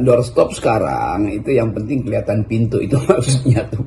doorstop sekarang itu yang penting kelihatan pintu itu maksudnya tuh.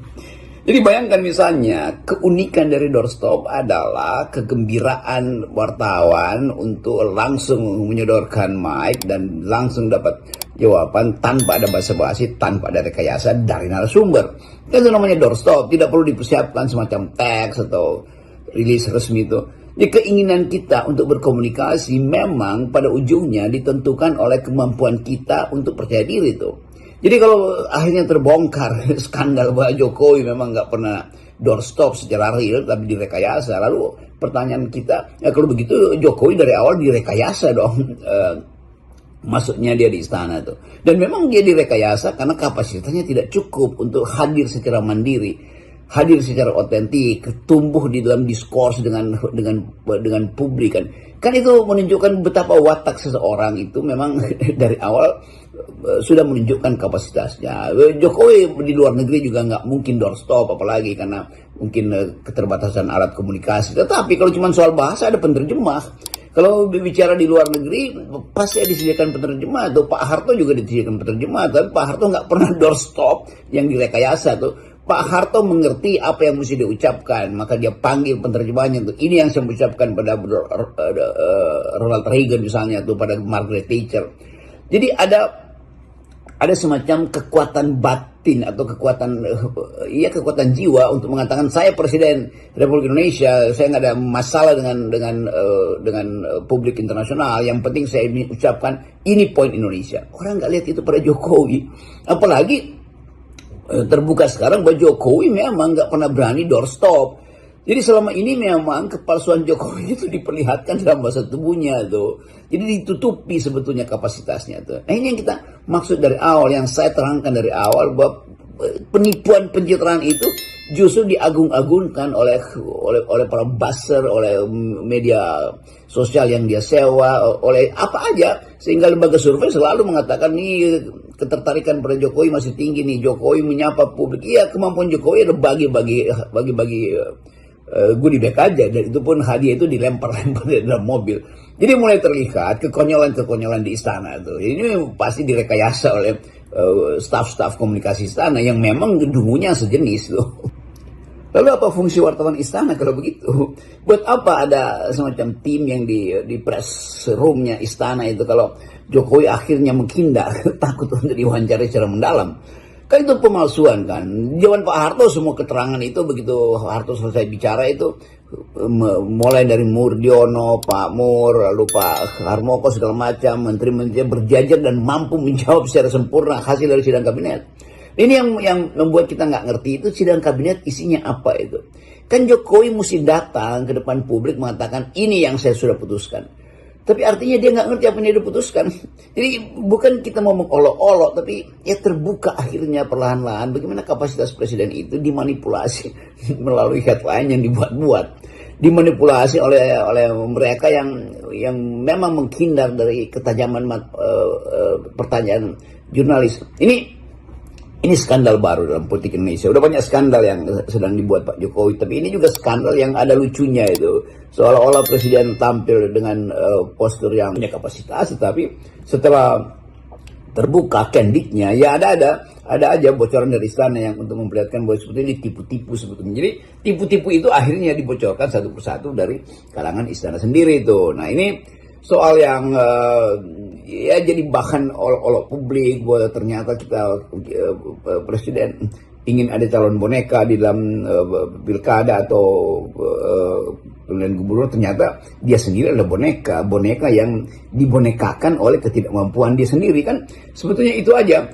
Jadi bayangkan misalnya keunikan dari doorstop adalah kegembiraan wartawan untuk langsung menyodorkan mic dan langsung dapat jawaban tanpa ada basa-basi, tanpa ada rekayasa dari narasumber. Itu namanya doorstop, tidak perlu dipersiapkan semacam teks atau rilis resmi itu. Jadi keinginan kita untuk berkomunikasi memang pada ujungnya ditentukan oleh kemampuan kita untuk percaya diri tuh. Jadi kalau akhirnya terbongkar skandal bahwa Jokowi memang nggak pernah doorstop secara real tapi direkayasa, lalu pertanyaan kita, ya kalau begitu Jokowi dari awal direkayasa dong masuknya dia di istana tuh. Dan memang dia direkayasa karena kapasitasnya tidak cukup untuk hadir secara mandiri, hadir secara otentik, tumbuh di dalam diskurs dengan publik kan. Kan itu menunjukkan betapa watak seseorang itu memang dari awal sudah menunjukkan kapasitasnya. Jokowi di luar negeri juga nggak mungkin doorstop, apalagi karena mungkin keterbatasan alat komunikasi. Tetapi kalau cuma soal bahasa ada penerjemah. Kalau bicara di luar negeri pasti disediakan penerjemah tuh. Pak Harto juga disediakan penerjemah, tapi Pak Harto nggak pernah doorstop yang direkayasa tuh. Pak Harto mengerti apa yang mesti diucapkan, maka dia panggil penerjemahnya tuh. Ini yang saya ucapkan pada Ronald Reagan misalnya tuh, pada Margaret Thatcher. Jadi ada semacam kekuatan batin atau kekuatan jiwa untuk mengatakan saya Presiden Republik Indonesia, saya nggak ada masalah dengan publik internasional, yang penting saya ucapkan ini poin Indonesia. Orang nggak lihat itu pada Jokowi, apalagi terbuka sekarang bahwa Jokowi memang nggak pernah berani doorstop. Jadi selama ini memang kepalsuan Jokowi itu diperlihatkan dalam bahasa tubuhnya tuh. Jadi ditutupi sebetulnya kapasitasnya tuh. Nah ini yang kita maksud dari awal, yang saya terangkan dari awal, bahwa penipuan pencitraan itu justru diagung-agungkan oleh para buzzer, oleh media sosial yang dia sewa, oleh apa aja, sehingga lembaga survei selalu mengatakan nih ketertarikan pada Jokowi masih tinggi nih, Jokowi menyapa publik. Iya, kemampuan Jokowi ada bagi goodie bag aja, dan itu pun hadiah itu dilempar-lempar di dalam mobil. Jadi mulai terlihat kekonyolan-kekonyolan di istana tuh. Ini pasti direkayasa oleh staf-staf komunikasi istana yang memang dungunya sejenis tuh. Lalu apa fungsi wartawan istana kalau begitu? Buat apa ada semacam tim yang di press roomnya istana itu kalau Jokowi akhirnya menghindar, takut untuk diwawancara secara mendalam? Kan itu pemalsuan kan. Zaman Pak Harto semua keterangan itu begitu Harto selesai bicara itu, mulai dari Murdiono, Pak Mur, lalu Pak Harmoko segala macam, menteri-menteri berjajar dan mampu menjawab secara sempurna hasil dari sidang kabinet. Ini yang membuat kita nggak ngerti itu sidang kabinet isinya apa itu. Kan Jokowi mesti datang ke depan publik mengatakan ini yang saya sudah putuskan. Tapi artinya dia nggak ngerti apa yang dia diputuskan. Jadi bukan kita mau mengolok-olok, tapi ya terbuka akhirnya perlahan-lahan bagaimana kapasitas presiden itu dimanipulasi melalui headline yang dibuat-buat, dimanipulasi oleh mereka yang memang menghindar dari ketajaman pertanyaan jurnalis. Ini skandal baru dalam politik Indonesia. Udah banyak skandal yang sedang dibuat Pak Jokowi, tapi ini juga skandal yang ada lucunya itu. Seolah-olah presiden tampil dengan postur yang punya kapasitas, tapi setelah terbuka candidnya, ya ada aja bocoran dari istana yang untuk memperlihatkan bahwa seperti ini tipu-tipu sebetulnya. Jadi tipu-tipu itu akhirnya dibocorkan satu persatu dari kalangan istana sendiri itu. Nah ini soal yang ya jadi bahan olok-olok publik bahwa ternyata kita presiden ingin ada calon boneka di dalam pilkada atau pemilihan gubernur, ternyata dia sendiri adalah boneka yang dibonekakan oleh ketidakmampuan dia sendiri kan, sebetulnya itu aja.